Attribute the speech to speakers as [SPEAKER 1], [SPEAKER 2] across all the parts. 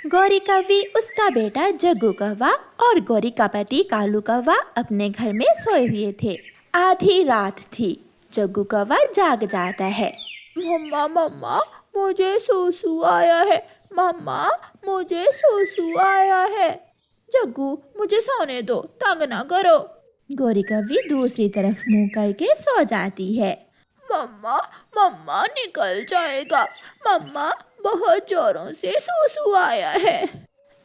[SPEAKER 1] गौरी कौवी, उसका बेटा जग्गू कौवा और गौरी का पति कालू कौवा अपने घर में सोए हुए थे। आधी रात थी। जग्गू कौवा जाग जाता है।
[SPEAKER 2] मम्मा मम्मा, मुझे सूसू आया है। मम्मा, मुझे सूसू आया है। जग्गू, मुझे सोने दो, तंग ना करो।
[SPEAKER 1] गौरी कौवी दूसरी तरफ मुंह करके सो जाती है।
[SPEAKER 2] मम्मा मम्मा, निकल जाएगा। मम्मा, बहुत जोरों से सूसू आया है।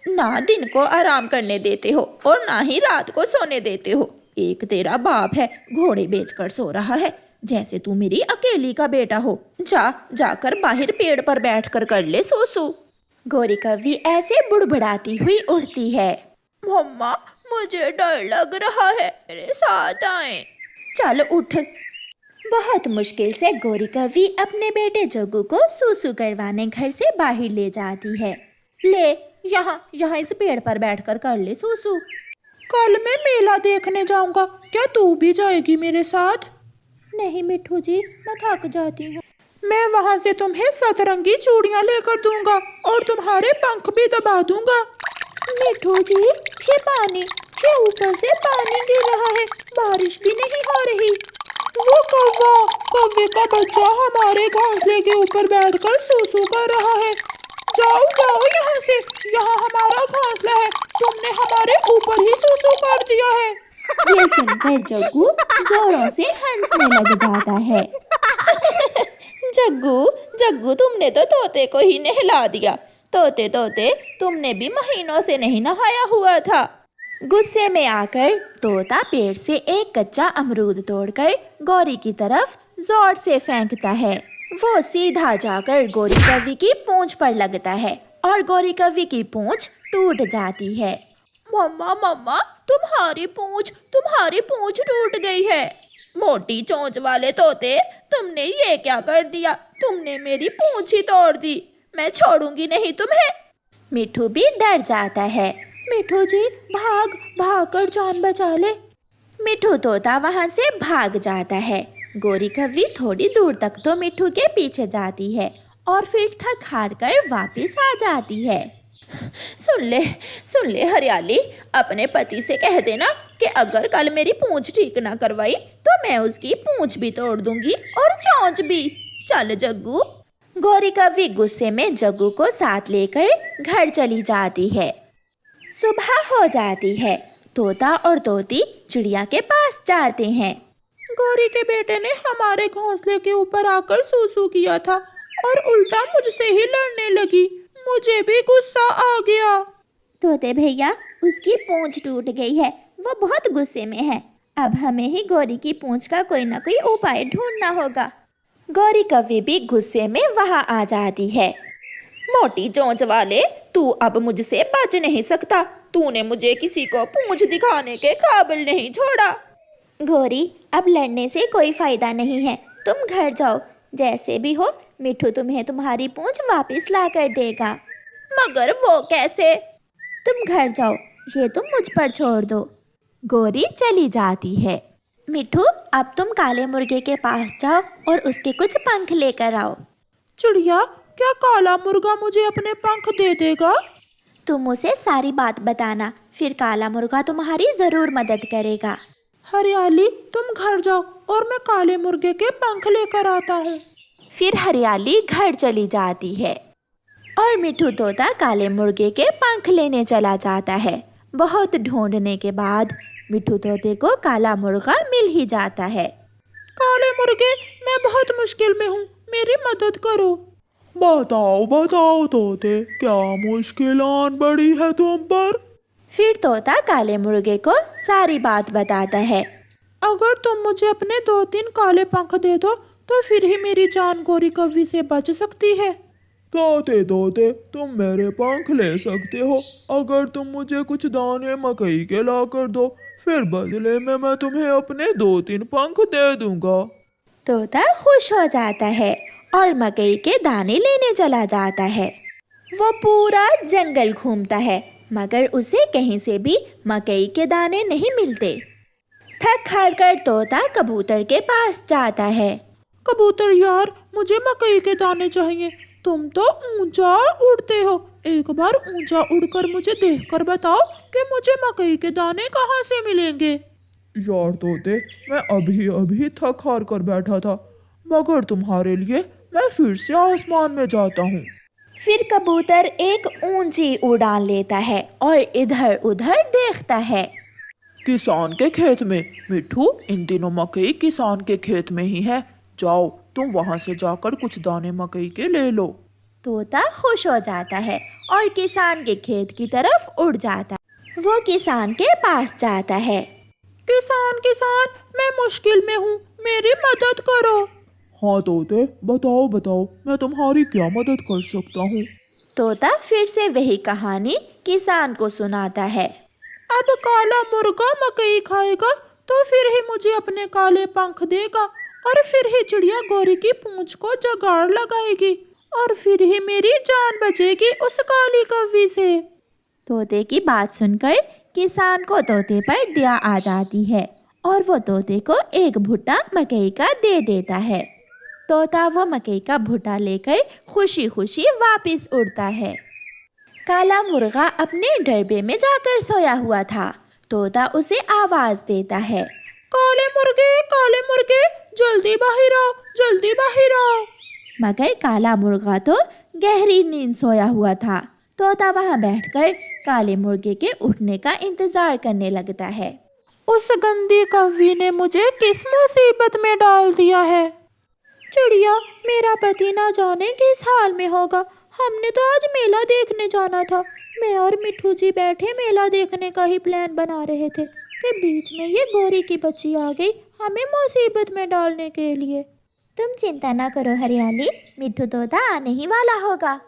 [SPEAKER 1] ना दिन को आराम करने देते हो और ना ही रात को सोने देते हो। एक तेरा बाप है, घोड़े बेचकर सो रहा है, जैसे तू मेरी अकेली का बेटा हो। जाकर बाहर पेड़ पर बैठकर कर ले सूसू। गौरी कौवी ऐसे बुड़बुड़ाती हुई उड़ती है।
[SPEAKER 2] मम्मा, मुझे डर लग रहा है, मेरे साथ आए।
[SPEAKER 1] चल उठ। बहुत मुश्किल से गौरी कौवी अपने बेटे जग्गू को सूसू करवाने घर से बाहर ले जाती है। ले, यहाँ इस पेड़ पर बैठकर कर ले सूसू।
[SPEAKER 2] कल मैं मेला देखने जाऊंगा, क्या तू भी जाएगी मेरे साथ?
[SPEAKER 1] नहीं मिठू जी, मैं थक जाती हूँ।
[SPEAKER 2] मैं वहाँ से तुम्हें सतरंगी चूड़ियाँ लेकर दूंगा और तुम्हारे पंख भी दबा दूंगा।
[SPEAKER 1] मिठू जी, ये ऊपर से पानी गिर रहा है, बारिश भी नहीं हो रही।
[SPEAKER 2] वो कौवे का बच्चा हमारे घोंसले के ऊपर बैठकर सूसू कर रहा है। जाओ जाओ यहाँ से, यहाँ हमारा घोंसला है, तुमने हमारे ऊपर ही सूसू कर दिया है।
[SPEAKER 1] ये सुनकर जग्गू जोरों से हंसने लग जाता है। जग्गू, तुमने तो तोते को ही नहला दिया। तोते तुमने भी महीनों से नहीं नहाया हुआ था। गुस्से में आकर तोता पेड़ से एक कच्चा अमरूद तोड़कर गौरी की तरफ जोर से फेंकता है। वो सीधा जाकर गौरी कौवी की पूंछ पर लगता है और गौरी कौवी की पूंछ टूट जाती है।
[SPEAKER 2] मम्मा, तुम्हारी पूंछ टूट गई है। मोटी चोंच वाले तोते, तुमने ये क्या कर दिया? तुमने मेरी पूंछ ही तोड़ दी। मैं छोड़ूंगी नहीं तुम्हें।
[SPEAKER 1] मिठू भी डर जाता है।
[SPEAKER 2] मिठू जी, भाग कर जान बचा ले।
[SPEAKER 1] मिठू तोता वहाँ से भाग जाता है। गौरी कौवी थोड़ी दूर तक तो मिठू के पीछे जाती है और फिर थक हार कर वापिस आ जाती है।
[SPEAKER 2] सुन ले हरियाली, अपने पति से कह देना कि अगर कल मेरी पूंछ ठीक ना करवाई तो मैं उसकी पूंछ भी तोड़ दूंगी और चोंच भी। चल जग्गू।
[SPEAKER 1] गौरी कौवी गुस्से में जग्गू को साथ लेकर घर चली जाती है। सुबह हो जाती है। तोता और तोती चिड़िया के पास जाते हैं।
[SPEAKER 2] गौरी के बेटे ने हमारे घोंसले के ऊपर आकर सूसू किया था और उल्टा मुझसे ही लड़ने लगी। मुझे भी गुस्सा आ गया।
[SPEAKER 1] तोते भैया, उसकी पूंछ टूट गई है, वो बहुत गुस्से में है। अब हमें ही गौरी की पूंछ का कोई ना कोई उपाय ढूंढना होगा। गौरी कौवी भी गुस्से में वहाँ आ जाती है।
[SPEAKER 2] मोटी चोंच वाले, तू अब मुझसे बच नहीं सकता। तूने मुझे किसी को पूंछ दिखाने के काबिल नहीं छोड़ा।
[SPEAKER 1] गौरी, अब लड़ने से कोई फायदा नहीं है, तुम घर जाओ। जैसे भी हो, मिठू तुम्हें तुम्हारी पूंछ वापस ला कर देगा।
[SPEAKER 2] मगर वो कैसे?
[SPEAKER 1] तुम घर जाओ, ये तुम मुझ पर छोड़ दो। गौरी चली जाती है। मिठू, अब तुम काले मुर्गे के पास जाओ और उसके कुछ पंख लेकर आओ।
[SPEAKER 2] चिड़िया, क्या काला मुर्गा मुझे अपने पंख दे देगा?
[SPEAKER 1] तुम उसे सारी बात बताना, फिर काला मुर्गा तुम्हारी जरूर मदद करेगा।
[SPEAKER 2] हरियाली, तुम घर जाओ और मैं काले मुर्गे के पंख लेकर आता हूँ।
[SPEAKER 1] फिर हरियाली घर चली जाती है और मिठू तोता काले मुर्गे के पंख लेने चला जाता है। बहुत ढूंढने के बाद मिठू तोते को काला मुर्गा मिल ही जाता है।
[SPEAKER 2] काले मुर्गे, मैं बहुत मुश्किल में हूँ, मेरी मदद करो। बताओ तोते, क्या मुश्किल आन पड़ी है तुम पर?
[SPEAKER 1] फिर तोता काले मुर्गे को सारी बात बताता है।
[SPEAKER 2] अगर तुम मुझे अपने 2-3 काले पंख दे दो तो फिर ही मेरी जान गौरी कौवी से बच सकती है।
[SPEAKER 3] तोते, तुम मेरे पंख ले सकते हो अगर तुम मुझे कुछ दाने मकई के ला कर दो, फिर बदले में मैं तुम्हें अपने 2-3 पंख दे दूंगा।
[SPEAKER 1] तोता खुश हो जाता है और मकई के दाने लेने चला जाता है। वो पूरा जंगल घूमता है, मगर उसे कहीं से भी मकई के दाने नहीं मिलते। थक हार कर तोता कबूतर के पास जाता है।
[SPEAKER 2] कबूतर यार, मुझे मकई के दाने चाहिए, तुम तो ऊंचा उड़ते हो। एक बार ऊंचा उड़कर मुझे देखकर बताओ कि मुझे मकई के दाने कहाँ से मिलेंगे।
[SPEAKER 3] यार तोते, मैं अभी अभी थक हार कर बैठा था, मगर तुम्हारे लिए मैं फिर से आसमान में जाता हूँ।
[SPEAKER 1] फिर कबूतर एक ऊंची उड़ान लेता है और इधर उधर देखता है।
[SPEAKER 3] किसान के खेत में। मिट्ठू, इन दिनों मकई किसान के खेत में ही है। जाओ, तुम वहां से जाकर कुछ दाने मकई के ले लो।
[SPEAKER 1] तोता खुश हो जाता है और किसान के खेत की तरफ उड़ जाता है। वो किसान के पास जाता है।
[SPEAKER 2] किसान किसान, मैं मुश्किल में हूँ, मेरी मदद करो।
[SPEAKER 3] हाँ तोते, बताओ बताओ, मैं तुम्हारी क्या मदद कर सकता हूँ।
[SPEAKER 1] तोता फिर से वही कहानी किसान को सुनाता है।
[SPEAKER 2] अब काला मुर्गा मकई खाएगा तो फिर ही मुझे अपने काले पंख देगा, और फिर ही चिड़िया गोरी की पूंछ को जुगाड़ लगाएगी, और फिर ही मेरी जान बचेगी उस काली कौवी से।
[SPEAKER 1] तोते की बात सुनकर किसान को तोते पर दया आ जाती है और वो तोते को एक भुट्टा मकई का दे देता है। तोता वो मकई का भुट्टा लेकर खुशी खुशी वापस उड़ता है। काला मुर्गा अपने डरबे में जाकर सोया हुआ था। तोता उसे आवाज देता है,
[SPEAKER 2] काले मुर्गे, जल्दी बाहर आओ, जल्दी बाहर आओ।
[SPEAKER 1] मगर काला मुर्गा तो गहरी नींद सोया हुआ था। तोता वहां बैठकर काले मुर्गे के उठने का इंतजार करने लगता है।
[SPEAKER 2] उस गंदी कौवी ने मुझे किस मुसीबत में डाल दिया है।
[SPEAKER 1] चिड़िया, मेरा पति ना जाने किस हाल में होगा। हमने तो आज मेला देखने जाना था। मैं और मिट्ठू जी बैठे मेला देखने का ही प्लान बना रहे थे कि बीच में ये गोरी की बच्ची आ गई हमें मुसीबत में डालने के लिए। तुम चिंता ना करो हरियाली, मिट्ठू तोता आने ही वाला होगा।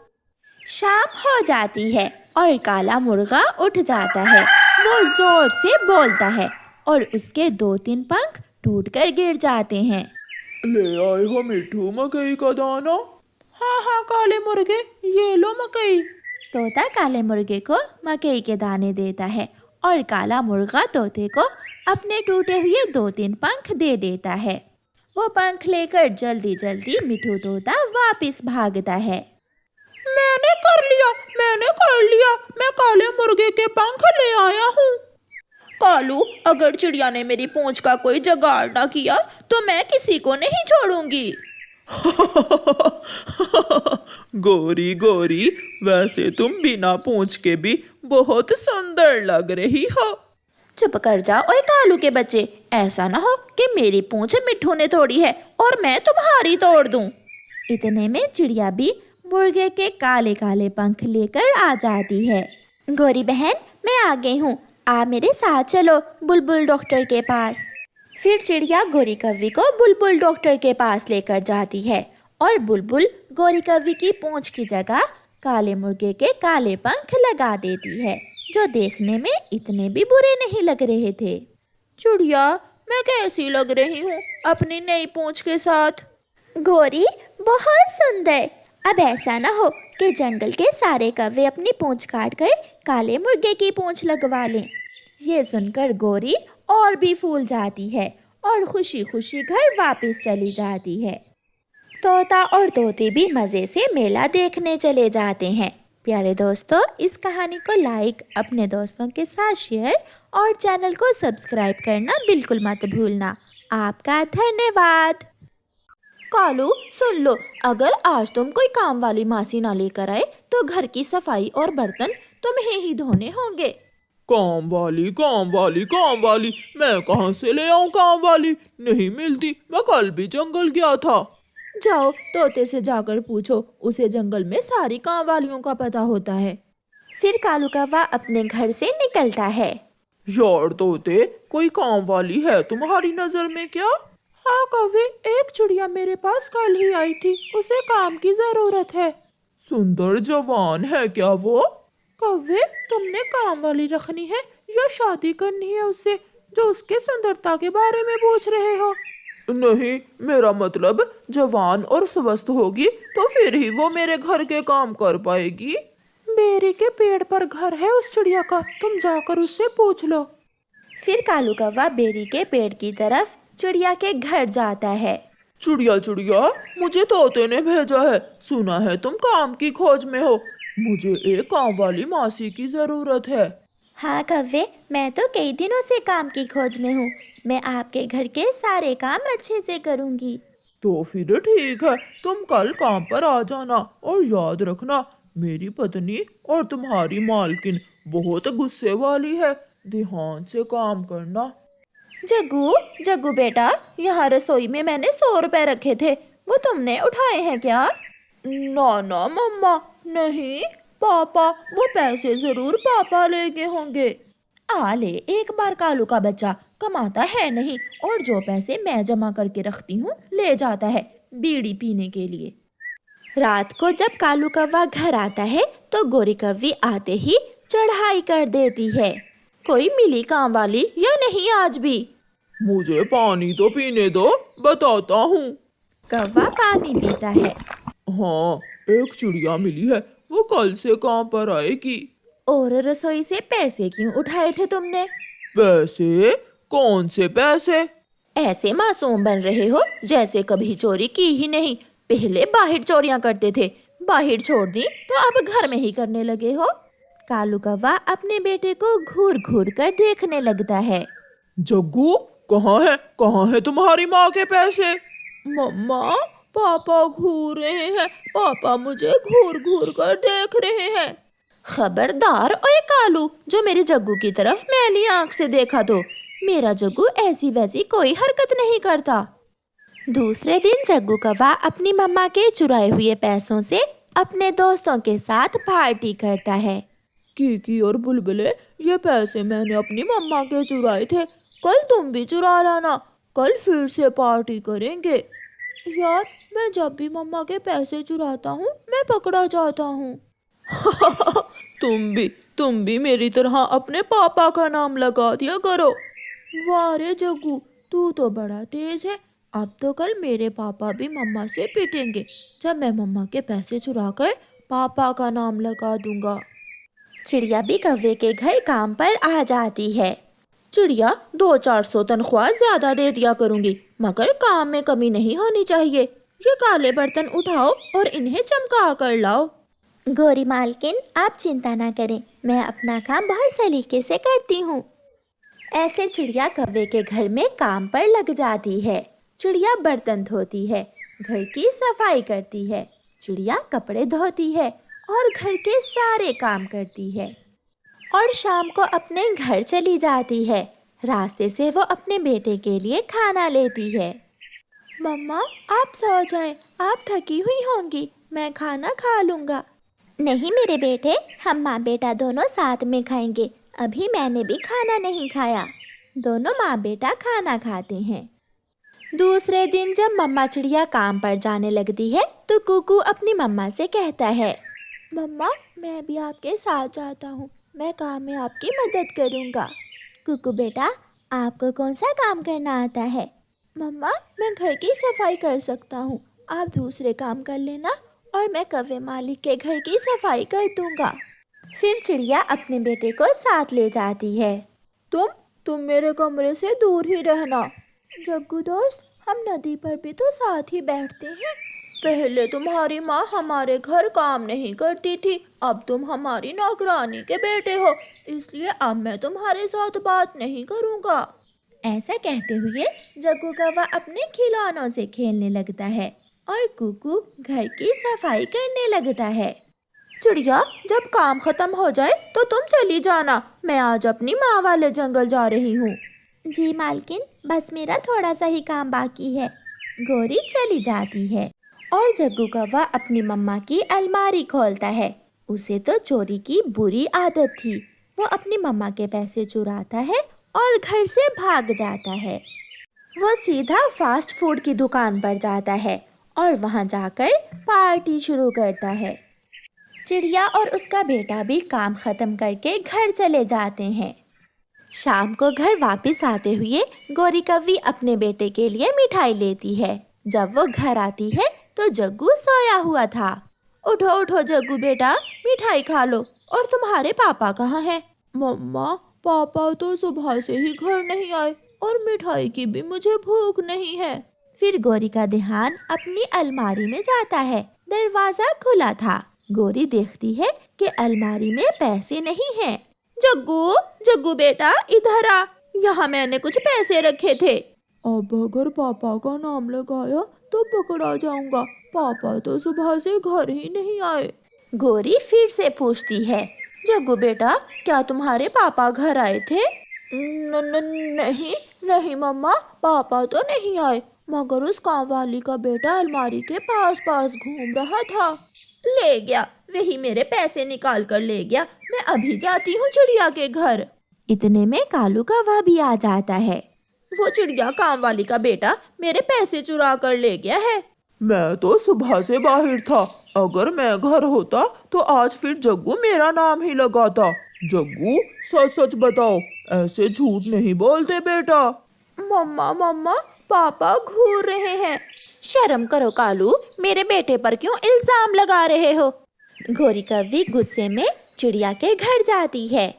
[SPEAKER 1] शाम हो जाती है और काला मुर्गा उठ जाता है। वो जोर से बोलता है और उसके 2-3 पंख टूटकर गिर जाते हैं।
[SPEAKER 3] ले आए हो मिट्ठू मकई का दाना।
[SPEAKER 2] हाँ काले मुर्गे, ये लो मकई।
[SPEAKER 1] तोता काले मुर्गे को मकई के दाने देता है और काला मुर्गा तोते को अपने टूटे हुए 2-3 पंख दे देता है। वो पंख लेकर जल्दी जल्दी मिट्ठू तोता वापस भागता है।
[SPEAKER 2] मैंने कर लिया, मैं काले मुर्गे के पंख ले आया हूँ।
[SPEAKER 1] कालू, अगर चिड़िया ने मेरी पूंछ का कोई जुगाड़ ना किया तो मैं किसी को नहीं छोड़ूंगी।
[SPEAKER 3] गोरी गोरी, वैसे तुम बिना पूंछ के भी बहुत सुंदर लग रही हो।
[SPEAKER 1] चुप कर जाओ ओए कालू के बच्चे, ऐसा ना हो कि मेरी पूंछ मिट्ठू ने तोड़ी है और मैं तुम्हारी तोड़ दूं। इतने में चिड़िया भी मुर्गे के काले काले पंख लेकर आ जाती है। गोरी बहन, मैं आ गई हूँ, आप मेरे साथ चलो बुलबुल डॉक्टर के पास। फिर चिड़िया गोरी कौवी को बुलबुल डॉक्टर के पास लेकर जाती है और बुलबुल गोरी कौवी की पूंछ की जगह काले मुर्गे के काले पंख लगा देती है, जो देखने में इतने भी बुरे नहीं लग रहे थे। चिड़िया, मैं कैसी लग रही हूँ अपनी नई पूंछ के साथ? गोरी, बहुत सुंदर। अब ऐसा ना हो कि जंगल के सारे कौवे अपनी पूंछ काट कर काले मुर्गे की पूंछ लगवा लें। ये सुनकर गोरी और भी फूल जाती है और खुशी खुशी घर वापस चली जाती है। तोता और तोते भी मज़े से मेला देखने चले जाते हैं। प्यारे दोस्तों, इस कहानी को लाइक, अपने दोस्तों के साथ शेयर और चैनल को सब्सक्राइब करना बिल्कुल मत भूलना। आपका धन्यवाद। कालू, सुन लो, अगर आज तुम कोई काम वाली मासी ना लेकर आए तो घर की सफाई और बर्तन तुम्हें ही धोने होंगे।
[SPEAKER 3] काम वाली, काम वाली, काम वाली, मैं कहाँ से ले आऊं काम वाली? नहीं मिलती। मैं कल भी जंगल गया था।
[SPEAKER 1] जाओ तोते से जाकर पूछो, उसे जंगल में सारी काम वालियों का पता होता है। फिर कालू कौवा अपने घर से निकलता है।
[SPEAKER 3] यार तोते, कोई काम वाली है तुम्हारी नजर में क्या?
[SPEAKER 2] हाँ कौवे, एक चिड़िया मेरे पास कल ही आई थी, उसे काम की जरूरत है।
[SPEAKER 3] सुंदर जवान है क्या वो?
[SPEAKER 2] कौवे, तुमने काम वाली रखनी है या शादी करनी है उससे, जो उसके सुंदरता के बारे में पूछ रहे हो?
[SPEAKER 3] नहीं, मेरा मतलब जवान और स्वस्थ होगी तो फिर ही वो मेरे घर के काम कर पाएगी।
[SPEAKER 2] बेरी के पेड़ पर घर है उस चिड़िया का, तुम जाकर उससे पूछ लो।
[SPEAKER 1] फिर कालू कौवा बेरी के पेड़ की तरफ चिड़िया के घर जाता है।
[SPEAKER 3] चिड़िया चिड़िया, मुझे तोते ने भेजा है। सुना है तुम काम की खोज में हो। मुझे एक काम वाली मासी की जरूरत है।
[SPEAKER 1] हाँ कव्वे, मैं तो कई दिनों से काम की खोज में हूँ। मैं आपके घर के सारे काम अच्छे से करूँगी।
[SPEAKER 3] तो फिर ठीक है, तुम कल काम पर आ जाना और याद रखना, मेरी पत्नी और तुम्हारी मालकिन बहुत गुस्से वाली है। ध्यान से काम करना।
[SPEAKER 1] जग्गू, जग्गू बेटा, यहाँ रसोई में मैंने 100 रुपए रखे थे, वो तुमने उठाए हैं क्या?
[SPEAKER 3] ना ना मम्मा, नहीं पापा, वो पैसे जरूर पापा ले गए होंगे।
[SPEAKER 1] ले, एक बार कालू का बच्चा कमाता है नहीं और जो पैसे मैं जमा करके रखती हूँ ले जाता है बीड़ी पीने के लिए। रात को जब कालू कौवा घर आता है तो गोरी कौवी आते ही चढ़ाई कर देती है। कोई मिली काम वाली या नहीं आज भी?
[SPEAKER 3] मुझे पानी तो पीने दो, बताता हूँ।
[SPEAKER 1] कौवा पानी पीता है।
[SPEAKER 3] हाँ, एक चिड़िया मिली है, वो कल से काम पर आएगी।
[SPEAKER 1] और रसोई से पैसे क्यों उठाए थे तुमने?
[SPEAKER 3] पैसे? कौन से पैसे?
[SPEAKER 1] ऐसे मासूम बन रहे हो जैसे कभी चोरी की ही नहीं। पहले बाहर चोरियां करते थे, बाहर छोड़ दी तो अब घर में ही करने लगे हो। कालू कौवा अपने बेटे को घूर घूर कर देखने लगता है।
[SPEAKER 3] जग्गू, कहाँ है तुम्हारी माँ के पैसे?
[SPEAKER 1] मम्मा, पापा घूर रहे हैं, पापा मुझे घूर घूर कर देख रहे हैं। खबरदार ओए कालू, जो मेरे जग्गू की तरफ मैली आंख से देखा तो। मेरा जग्गू ऐसी वैसी कोई हरकत नहीं करता। दूसरे दिन जग्गू कौवा अपनी मम्मा के चुराए हुए पैसों से अपने दोस्तों के साथ पार्टी करता है।
[SPEAKER 3] कीकी और बुलबुले, ये पैसे मैंने अपनी मम्मा के चुराए थे, कल तुम भी चुरा लाना, कल फिर से पार्टी करेंगे। यार, मैं जब भी मम्मा के पैसे चुराता हूँ मैं पकड़ा जाता हूँ। तुम भी मेरी तरह अपने पापा का नाम लगा दिया करो। वाह रे जग्गू, तू तो बड़ा तेज है। अब तो कल मेरे पापा भी मम्मा से पिटेंगे जब मैं मम्मा के पैसे चुराकर पापा का नाम लगा दूंगा।
[SPEAKER 1] चिड़िया भी कौवे के घर काम पर आ जाती है।
[SPEAKER 3] चिड़िया, 200-400 तनख्वाह ज्यादा दे दिया करूंगी, मगर काम में कमी नहीं होनी चाहिए। ये काले बर्तन उठाओ और इन्हें चमका कर लाओ।
[SPEAKER 1] गोरी मालकिन, आप चिंता ना करें, मैं अपना काम बहुत सलीके से करती हूँ। ऐसे चिड़िया कौवे के घर में काम पर लग जाती है। चिड़िया बर्तन धोती है, घर की सफाई करती है, चिड़िया कपड़े धोती है और घर के सारे काम करती है और शाम को अपने घर चली जाती है। रास्ते से वो अपने बेटे के लिए खाना लेती है।
[SPEAKER 3] मम्मा, आप सो जाएं, आप थकी हुई होंगी, मैं खाना खा लूँगा।
[SPEAKER 1] नहीं मेरे बेटे, हम माँ बेटा दोनों साथ में खाएंगे। अभी मैंने भी खाना नहीं खाया। दोनों माँ बेटा खाना खाते हैं। दूसरे दिन जब मम्मा चिड़िया काम पर जाने लगती है तो कुकू अपनी मम्मा से कहता है,
[SPEAKER 3] मम्मा, मैं भी आपके साथ जाता हूँ, मैं काम में आपकी मदद करूँगा।
[SPEAKER 1] कुकू बेटा, आपको कौन सा काम करना आता है?
[SPEAKER 3] मम्मा, मैं घर की सफाई कर सकता हूँ, आप दूसरे काम कर लेना और मैं कौवे मालिक के घर की सफाई कर दूँगा।
[SPEAKER 1] फिर चिड़िया अपने बेटे को साथ ले जाती है।
[SPEAKER 3] तुम मेरे कमरे से दूर ही रहना। जग्गू दोस्त, हम नदी पर भी तो साथ ही बैठते हैं। पहले तुम्हारी माँ हमारे घर काम नहीं करती थी, अब तुम हमारी नौकरानी के बेटे हो, इसलिए अब मैं तुम्हारे साथ बात नहीं करूँगा।
[SPEAKER 1] ऐसा कहते हुए जग्गू कौवा अपने खिलौनों से खेलने लगता है और कुकू घर की सफाई करने लगता है।
[SPEAKER 3] चिड़िया, जब काम खत्म हो जाए तो तुम चली जाना, मैं आज अपनी माँ वाले जंगल जा रही हूँ।
[SPEAKER 1] जी मालकिन, बस मेरा थोड़ा सा ही काम बाकी है। गोरी चली जाती है और जग्गू कौवा अपनी मम्मा की अलमारी खोलता है। उसे तो चोरी की बुरी आदत थी। वो अपनी मम्मा के पैसे चुराता है और घर से भाग जाता है। वो सीधा फास्ट फूड की दुकान पर जाता है और वहाँ जाकर पार्टी शुरू करता है। चिड़िया और उसका बेटा भी काम खत्म करके घर चले जाते हैं। शाम को घर वापस आते हुए गोरी कौवी अपने बेटे के लिए मिठाई लेती है। जब वो घर आती है तो जग्गू सोया हुआ था।
[SPEAKER 3] उठो उठो जग्गू बेटा, मिठाई खा लो। और तुम्हारे पापा कहाँ हैं? मम्मा, पापा तो सुबह से ही घर नहीं आए और मिठाई की भी मुझे भूख नहीं है।
[SPEAKER 1] फिर गोरी का ध्यान अपनी अलमारी में जाता है। दरवाजा खुला था। गोरी देखती है कि अलमारी में पैसे नहीं हैं। जग्गू, जग्गू बेटा इधर आ, यहाँ मैंने कुछ पैसे रखे थे।
[SPEAKER 3] अब अगर पापा का नाम लगाया तो पकड़ा जाऊंगा। पापा तो सुबह से घर ही नहीं आए।
[SPEAKER 1] गोरी फिर से पूछती है, जग्गू बेटा क्या तुम्हारे पापा घर आए थे?
[SPEAKER 3] नहीं नहीं मम्मा, पापा तो नहीं आए, मगर उस काम वाली का बेटा अलमारी के पास पास घूम रहा था।
[SPEAKER 1] ले गया, वही मेरे पैसे निकाल कर ले गया। मैं अभी जाती हूँ चिड़िया के घर। इतने में कालू कौवा भी आ जाता है। वो चिड़िया काम वाली का बेटा मेरे पैसे चुरा कर ले गया है।
[SPEAKER 2] मैं तो सुबह से बाहर था, अगर मैं घर होता तो आज फिर जग्गू मेरा नाम ही लगाता। जग्गू सच सच बताओ, ऐसे झूठ नहीं बोलते बेटा।
[SPEAKER 3] मम्मा मम्मा, पापा घूर रहे हैं।
[SPEAKER 1] शर्म करो कालू, मेरे बेटे पर क्यों इल्जाम लगा रहे हो? गोरी कौवी गुस्से में चिड़िया के घर जाती है।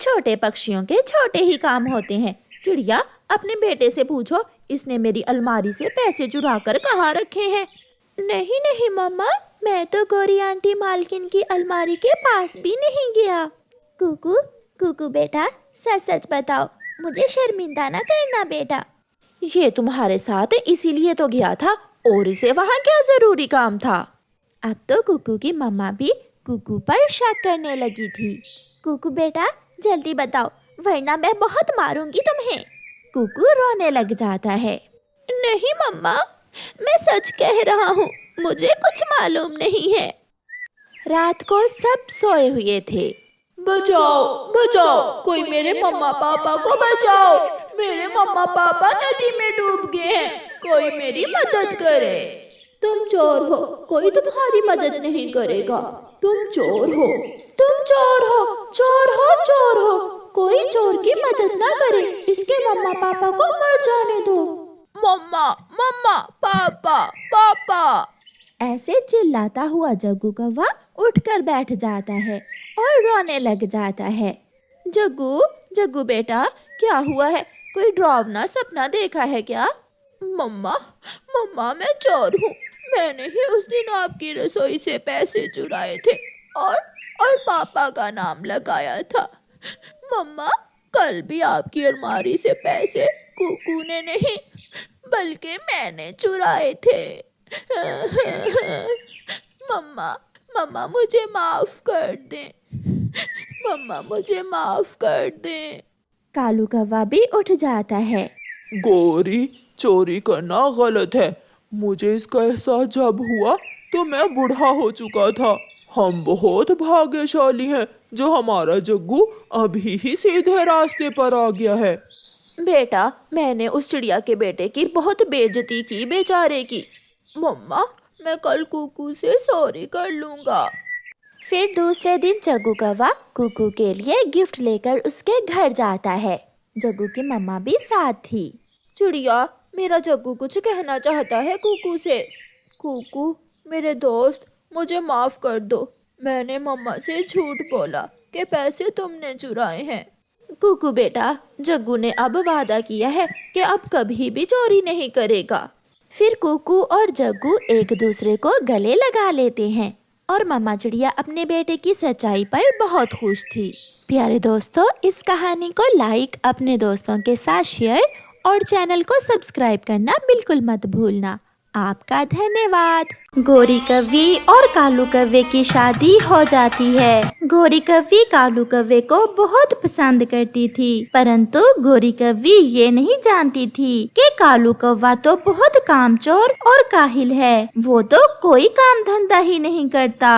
[SPEAKER 1] छोटे पक्षियों के छोटे ही काम होते हैं। चिड़िया अपने बेटे से पूछो, इसने मेरी अलमारी से पैसे चुरा कर कहाँ रखे हैं?
[SPEAKER 3] नहीं नहीं मम्मा, मैं तो गोरी आंटी मालकिन की अलमारी के पास भी नहीं गया। कुकू कुकू बेटा, सच सच बताओ, मुझे शर्मिंदा ना करना बेटा।
[SPEAKER 1] ये तुम्हारे साथ इसीलिए तो गया था, और इसे वहाँ क्या जरूरी काम था?
[SPEAKER 3] अब तो कुकू की मम्मा भी कुकू पर शक करने लगी थी। कुकू बेटा जल्दी बताओ, वरना मैं बहुत मारूंगी तुम्हें।
[SPEAKER 1] कुकू रोने लग जाता है।
[SPEAKER 3] नहीं मम्मा, मैं सच कह रहा हूँ, मुझे कुछ मालूम नहीं है।
[SPEAKER 1] रात को सब सोए हुए थे।
[SPEAKER 3] बचाओ बचाओ, कोई मेरे मम्मा पापा को बचाओ। मेरे मम्मा पापा नदी में डूब गए हैं, कोई मेरी मदद करे। तुम चोर हो, कोई तुम्हारी मदद नहीं करेगा। तुम चोर हो, तुम चोर हो, चोर हो, चोर हो। कोई चोर की मदद ना करे, इसके मम्मा पापा को मर जाने दो। मम्मा मम्मा, पापा पापा।
[SPEAKER 1] ऐसे चिल्लाता हुआ जग्गू कौवा उठकर बैठ जाता है और रोने लग जाता है।
[SPEAKER 3] जग्गू जग्गू बेटा, क्या हुआ है? कोई डरावना सपना देखा है क्या? मम्मा मम्मा, मैं चोर हूँ। मैंने ही उस दिन आपकी रसोई से पैसे चुराए थे और पापा का नाम लगाया था। मम्मा, कल भी आपकी अलमारी से पैसे कुकू ने नहीं बल्कि मैंने चुराए थे। मम्मा मम्मा, मुझे माफ कर दें। मम्मा मुझे माफ कर दें।
[SPEAKER 1] कालू कौवा भी उठ जाता है।
[SPEAKER 2] गोरी, चोरी करना गलत है। मुझे इसका एहसास जब हुआ तो मैं बूढ़ा हो चुका था। हम बहुत भाग्यशाली हैं जो हमारा जग्गू अभी ही सीधे रास्ते पर आ गया है।
[SPEAKER 3] बेटा, मैंने उस चिड़िया के बेटे की बहुत बेइज्जती की बेचारे की। मम्मा, मैं कल कुकू से सॉरी कर लूंगा।
[SPEAKER 1] फिर दूसरे दिन जग्गू कौवा कुकू के लिए गिफ्ट लेकर उसके घर जाता है। जग्गू की मम्मा भी साथ थी।
[SPEAKER 3] चिड़िया, मेरा जग्गू कुछ कहना चाहता है कुकू से। कुकू मेरे दोस्त, मुझे माफ कर दो। मैंने मम्मा से झूठ बोला कि पैसे तुमने चुराए हैं।
[SPEAKER 1] कुकू बेटा, जग्गू ने अब वादा किया है कि अब कभी भी चोरी नहीं करेगा। फिर कुकू और जग्गू एक दूसरे को गले लगा लेते हैं और मम्मा चिड़िया अपने बेटे की सच्चाई पर बहुत खुश थी। प्यारे दोस्तों, इस कहानी को लाइक, अपने दोस्तों के साथ शेयर और चैनल को सब्सक्राइब करना बिल्कुल मत भूलना। आपका धन्यवाद। गोरी कौवी और कालू कौवे की शादी हो जाती है। गोरी कौवी कालू कौवे को बहुत पसंद करती थी, परंतु गोरी कौवी ये नहीं जानती थी कि कालू कौवा तो बहुत कामचोर और काहिल है। वो तो कोई काम धंधा ही नहीं करता।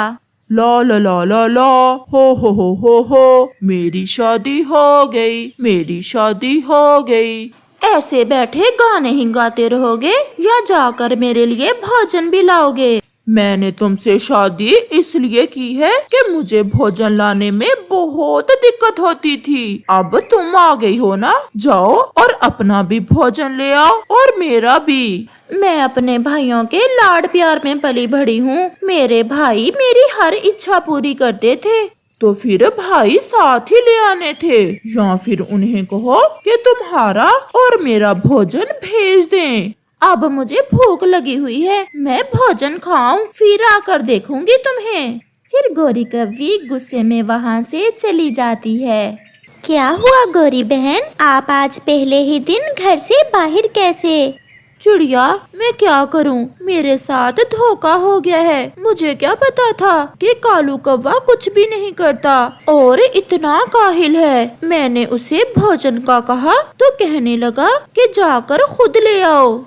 [SPEAKER 2] ला ला ला ला ला, हो, मेरी शादी हो गई, मेरी शादी हो गई।
[SPEAKER 3] ऐसे बैठे गाने ही गाते रहोगे या जाकर मेरे लिए भोजन भी लाओगे?
[SPEAKER 2] मैंने तुमसे शादी इसलिए की है कि मुझे भोजन लाने में बहुत दिक्कत होती थी। अब तुम आ गई हो ना, जाओ और अपना भी भोजन ले आओ और मेरा भी।
[SPEAKER 3] मैं अपने भाइयों के लाड प्यार में पली बढ़ी हूँ। मेरे भाई मेरी हर इच्छा पूरी करते थे।
[SPEAKER 2] तो फिर भाई साथ ही ले आने थे, या फिर उन्हें कहो कि तुम्हारा और मेरा भोजन भेज दें।
[SPEAKER 1] अब मुझे भूख लगी हुई है, मैं भोजन खाऊं, फिर आकर देखूंगी तुम्हें। फिर गौरी कव्वी गुस्से में वहाँ से चली जाती है। क्या हुआ गौरी बहन, आप आज पहले ही दिन घर से बाहर कैसे? चिड़िया, मैं क्या करूं, मेरे साथ धोखा हो गया है। मुझे क्या पता था कि कालू कौवा कुछ भी नहीं करता और इतना काहिल है। मैंने उसे भोजन का कहा तो कहने लगा कि जाकर खुद ले आओ।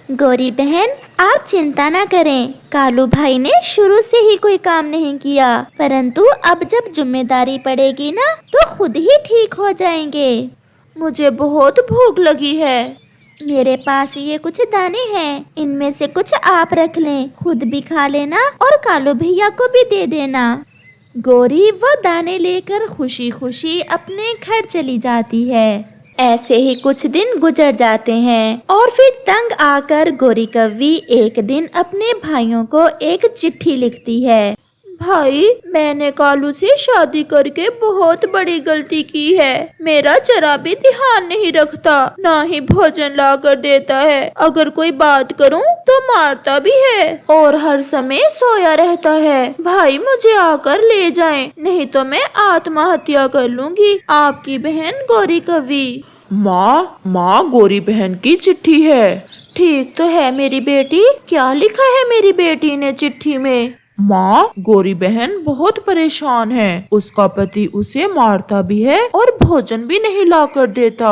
[SPEAKER 1] गौरी बहन, आप चिंता ना करें, कालू भाई ने शुरू से ही कोई काम नहीं किया, परंतु अब जब जिम्मेदारी पड़ेगी ना तो खुद ही ठीक हो जाएंगे। मुझे बहुत भूख लगी है। मेरे पास ये कुछ दाने हैं, इनमें से कुछ आप रख लें, खुद भी खा लेना और कालू भैया को भी दे देना। गौरी वो दाने लेकर खुशी खुशी अपने घर चली जाती है। ऐसे ही कुछ दिन गुजर जाते हैं और फिर तंग आकर गौरी कव्वी एक दिन अपने भाइयों को एक चिट्ठी लिखती है। भाई, मैंने कालू से शादी करके बहुत बड़ी गलती की है। मेरा जरा भी ध्यान नहीं रखता, ना ही भोजन ला कर देता है, अगर कोई बात करूं तो मारता भी है और हर समय सोया रहता है। भाई, मुझे आकर ले जाएं, नहीं तो मैं आत्महत्या कर लूंगी। आपकी बहन गौरी कव्वी।
[SPEAKER 2] माँ गौरी बहन की चिट्ठी है।
[SPEAKER 1] ठीक तो है मेरी बेटी, क्या लिखा है मेरी बेटी ने चिट्ठी में?
[SPEAKER 2] माँ, गौरी बहन बहुत परेशान है, उसका पति उसे मारता भी है और भोजन भी नहीं ला कर देता।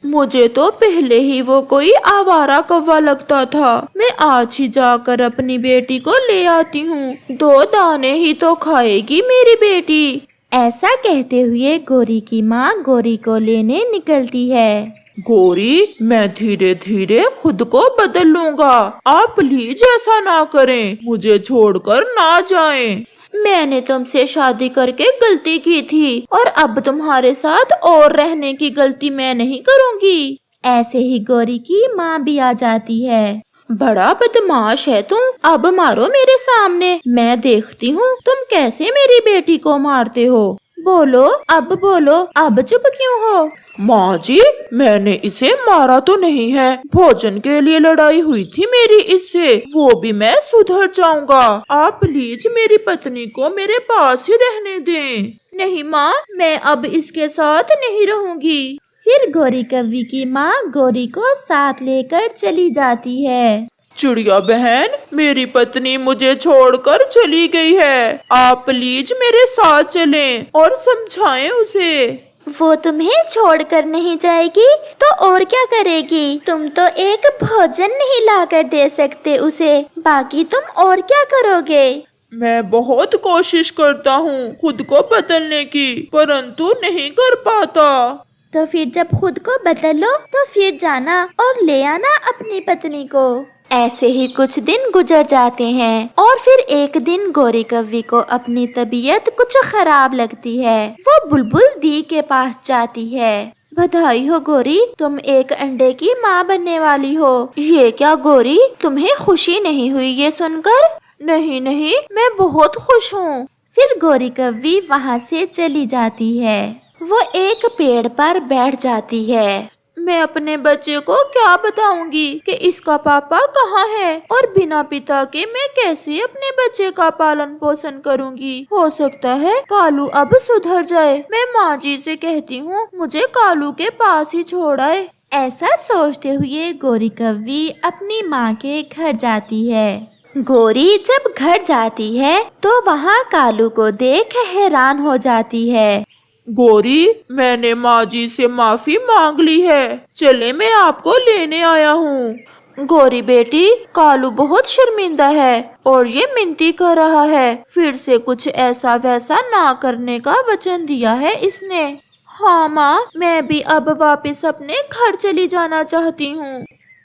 [SPEAKER 1] मुझे तो पहले ही वो कोई आवारा कौवा लगता था। मैं आज ही जाकर अपनी बेटी को ले आती हूँ, 2 दाने ही तो खाएगी मेरी बेटी। ऐसा कहते हुए गौरी की माँ गौरी को लेने निकलती है।
[SPEAKER 2] गौरी, मैं धीरे धीरे खुद को बदल लूंगा, आप प्लीज ऐसा ना करें, मुझे छोड़कर ना जाएं।
[SPEAKER 1] मैंने तुमसे शादी करके गलती की थी और अब तुम्हारे साथ और रहने की गलती मैं नहीं करूँगी। ऐसे ही गौरी की माँ भी आ जाती है। बड़ा बदमाश है तुम, अब मारो मेरे सामने, मैं देखती हूँ तुम कैसे मेरी बेटी को मारते हो। बोलो, अब बोलो, अब चुप क्यों हो?
[SPEAKER 2] माँ जी, मैंने इसे मारा तो नहीं है, भोजन के लिए लड़ाई हुई थी मेरी इससे, वो भी मैं सुधर जाऊंगा। आप प्लीज मेरी पत्नी को मेरे पास ही रहने दें।
[SPEAKER 1] नहीं माँ, मैं अब इसके साथ नहीं रहूंगी। फिर गौरी कव्वी की माँ गौरी को साथ लेकर चली जाती है।
[SPEAKER 2] चिड़िया बहन, मेरी पत्नी मुझे छोड़कर चली गई है, आप प्लीज मेरे साथ चलें और समझाएं उसे।
[SPEAKER 1] वो तुम्हें छोड़कर नहीं जाएगी तो और क्या करेगी? तुम तो एक भोजन नहीं लाकर दे सकते उसे, बाकी तुम और क्या करोगे?
[SPEAKER 2] मैं बहुत कोशिश करता हूँ खुद को बदलने की, परंतु नहीं कर पाता।
[SPEAKER 1] तो फिर जब खुद को बदलो तो फिर जाना और ले आना अपनी पत्नी को। ऐसे ही कुछ दिन गुजर जाते हैं और फिर एक दिन गौरी कव्वी को अपनी तबीयत कुछ खराब लगती है। वो बुलबुल दी के पास जाती है। बधाई हो गौरी, तुम एक अंडे की माँ बनने वाली हो। ये क्या गौरी, तुम्हें खुशी नहीं हुई ये सुनकर? नहीं नहीं, मैं बहुत खुश हूँ। फिर गौरी कव्वी वहाँ से चली जाती है। वो एक पेड़ पर बैठ जाती है। मैं अपने बच्चे को क्या बताऊंगी कि इसका पापा कहाँ है और बिना पिता के मैं कैसे अपने बच्चे का पालन पोषण करूंगी। हो सकता है कालू अब सुधर जाए। मैं माँ जी से कहती हूँ मुझे कालू के पास ही छोड़ आए। ऐसा सोचते हुए गौरी कव्वी अपनी माँ के घर जाती है। गौरी जब घर जाती है तो वहाँ कालू को देख हैरान हो जाती है।
[SPEAKER 2] गौरी, मैंने माँ जी से माफी मांग ली है, चले मैं आपको लेने आया हूँ।
[SPEAKER 1] गौरी बेटी, कालू बहुत शर्मिंदा है और ये मिनती कर रहा है, फिर से कुछ ऐसा वैसा ना करने का वचन दिया है इसने। हाँ माँ, मैं भी अब वापस अपने घर चली जाना चाहती हूँ।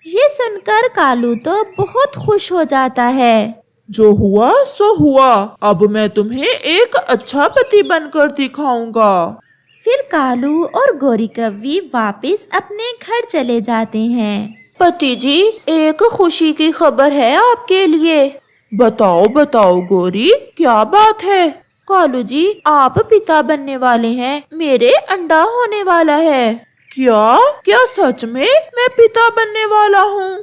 [SPEAKER 1] ये सुनकर कालू तो बहुत खुश हो जाता है।
[SPEAKER 2] जो हुआ सो हुआ, अब मैं तुम्हें एक अच्छा पति बनकर दिखाऊंगा।
[SPEAKER 1] फिर कालू और गौरी कव्वी वापस अपने घर चले जाते हैं। पति जी, एक खुशी की खबर है आपके लिए।
[SPEAKER 2] बताओ बताओ गौरी, क्या बात है?
[SPEAKER 1] कालू जी, आप पिता बनने वाले हैं, मेरे अंडा होने वाला है।
[SPEAKER 2] क्या क्या सच में मैं पिता बनने वाला हूँ?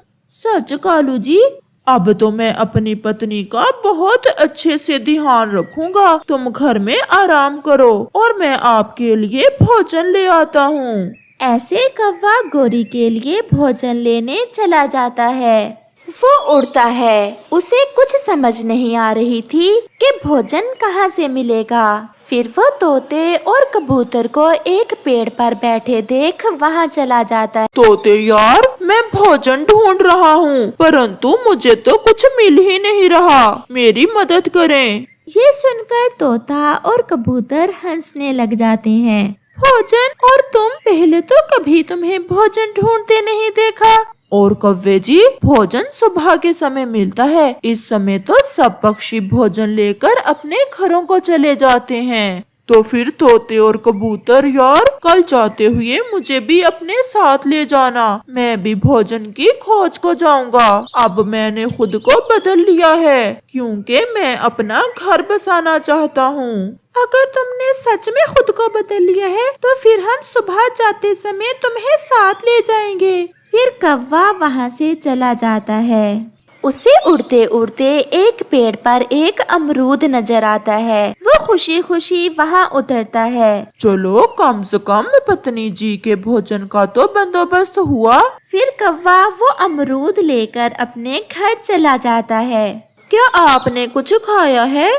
[SPEAKER 3] सच कालू जी?
[SPEAKER 2] अब तो मैं अपनी पत्नी का बहुत अच्छे से ध्यान रखूंगा। तुम घर में आराम करो और मैं आपके लिए भोजन ले आता हूँ।
[SPEAKER 3] ऐसे कौवा गोरी के लिए भोजन लेने चला जाता है। वो उड़ता है। उसे कुछ समझ नहीं आ रही थी कि भोजन कहाँ से मिलेगा। फिर वो तोते और कबूतर को एक पेड़ पर बैठे देख वहाँ चला जाता है।
[SPEAKER 2] तोते यार, मैं भोजन ढूंढ रहा हूँ परंतु मुझे तो कुछ मिल ही नहीं रहा। मेरी मदद करें।
[SPEAKER 3] ये सुनकर तोता और कबूतर हंसने लग जाते हैं। भोजन? और तुम? पहले तो कभी तुम्हें भोजन ढूंढते नहीं देखा।
[SPEAKER 2] और कौवे जी, भोजन सुबह के समय मिलता है। इस समय तो सब पक्षी भोजन लेकर अपने घरों को चले जाते हैं। तो फिर तोते और कबूतर यार, कल जाते हुए मुझे भी अपने साथ ले जाना। मैं भी भोजन की खोज को जाऊंगा। अब मैंने खुद को बदल लिया है क्योंकि मैं अपना घर बसाना चाहता हूँ।
[SPEAKER 3] अगर तुमने सच में खुद को बदल लिया है तो फिर हम सुबह जाते समय तुम्हें साथ ले जाएंगे। फिर कौवा वहाँ से चला जाता है। उसे उड़ते उड़ते एक पेड़ पर एक अमरूद नजर आता है। वो खुशी खुशी वहाँ उतरता है।
[SPEAKER 2] चलो, कम से कम पत्नी जी के भोजन का तो बंदोबस्त हुआ।
[SPEAKER 3] फिर कौवा वो अमरूद लेकर अपने घर चला जाता है। क्या आपने कुछ खाया है?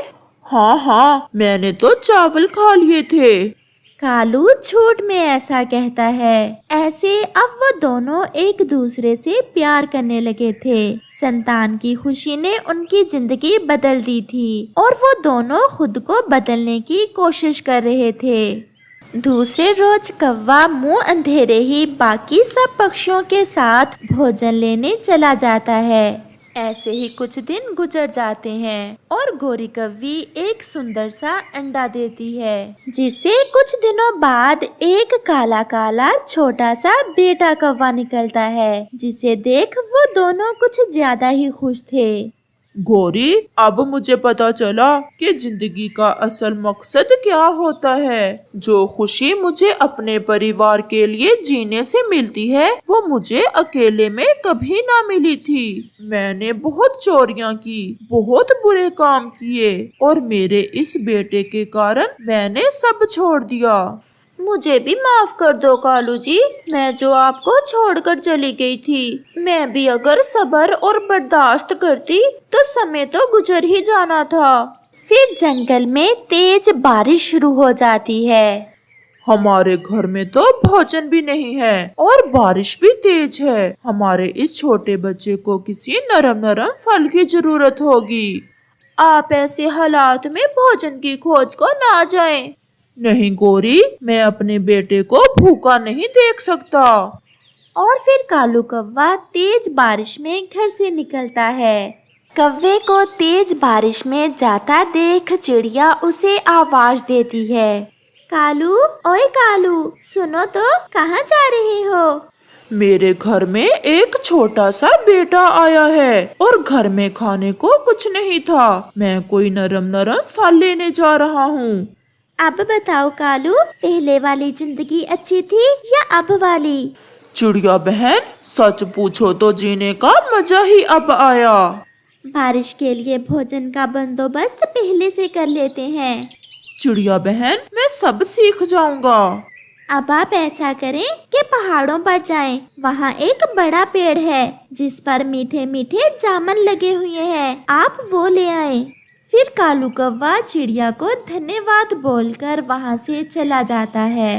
[SPEAKER 2] हाँ हाँ, मैंने तो चावल खा लिए थे।
[SPEAKER 3] कालू झूठ में ऐसा कहता है। ऐसे अब वो दोनों एक दूसरे से प्यार करने लगे थे। संतान की खुशी ने उनकी जिंदगी बदल दी थी और वो दोनों खुद को बदलने की कोशिश कर रहे थे। दूसरे रोज कौवा मुंह अंधेरे ही बाकी सब पक्षियों के साथ भोजन लेने चला जाता है। ऐसे ही कुछ दिन गुजर जाते हैं और गोरी कौवी एक सुंदर सा अंडा देती है, जिससे कुछ दिनों बाद एक काला काला छोटा सा बेटा कौवा निकलता है, जिसे देख वो दोनों कुछ ज्यादा ही खुश थे।
[SPEAKER 2] गौरी, अब मुझे पता चला कि जिंदगी का असल मकसद क्या होता है। जो खुशी मुझे अपने परिवार के लिए जीने से मिलती है वो मुझे अकेले में कभी ना मिली थी। मैंने बहुत चोरियां की, बहुत बुरे काम किए और मेरे इस बेटे के कारण मैंने सब छोड़ दिया।
[SPEAKER 3] मुझे भी माफ कर दो कालू जी, मैं जो आपको छोड़कर चली गई थी। मैं भी अगर सब्र और बर्दाश्त करती तो समय तो गुजर ही जाना था। फिर जंगल में तेज बारिश शुरू हो जाती है।
[SPEAKER 2] हमारे घर में तो भोजन भी नहीं है और बारिश भी तेज है। हमारे इस छोटे बच्चे को किसी नरम नरम फल की जरूरत होगी।
[SPEAKER 3] आप ऐसे हालात में भोजन की खोज को ना जाएं।
[SPEAKER 2] नहीं गौरी, मैं अपने बेटे को भूखा नहीं देख सकता।
[SPEAKER 3] और फिर कालू कौवा तेज बारिश में घर से निकलता है। कौवे को तेज बारिश में जाता देख चिड़िया उसे आवाज देती है। कालू, ओए कालू, सुनो तो, कहाँ जा रहे हो?
[SPEAKER 2] मेरे घर में एक छोटा सा बेटा आया है और घर में खाने को कुछ नहीं था। मैं कोई नरम नरम फल लेने जा रहा हूँ।
[SPEAKER 3] अब बताओ कालू, पहले वाली जिंदगी अच्छी थी या अब वाली?
[SPEAKER 2] चिड़िया बहन, सच पूछो तो जीने का मजा ही अब आया।
[SPEAKER 3] बारिश के लिए भोजन का बंदोबस्त पहले से कर लेते हैं।
[SPEAKER 2] चिड़िया बहन, मैं सब सीख जाऊंगा।
[SPEAKER 3] अब आप ऐसा करें कि पहाड़ों पर जाएं। वहाँ एक बड़ा पेड़ है जिस पर मीठे मीठे जामुन लगे हुए हैं। आप वो ले आए। फिर कालू कौवा चिड़िया को धन्यवाद बोलकर वहाँ से चला जाता है।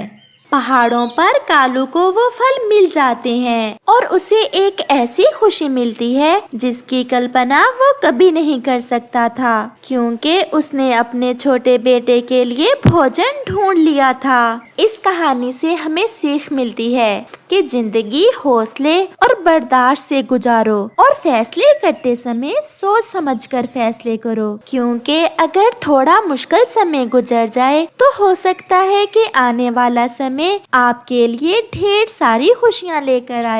[SPEAKER 3] पहाड़ों पर कालू को वो फल मिल जाते हैं और उसे एक ऐसी खुशी मिलती है जिसकी कल्पना वो कभी नहीं कर सकता था, क्योंकि उसने अपने छोटे बेटे के लिए भोजन ढूंढ लिया था। इस कहानी से हमें सीख मिलती है कि जिंदगी हौसले और बर्दाश्त से गुजारो और फैसले करते समय सोच समझकर फैसले करो, क्योंकि अगर थोड़ा मुश्किल समय गुजर जाए तो हो सकता है कि आने वाला समय आपके लिए ढेर सारी खुशियां लेकर आए।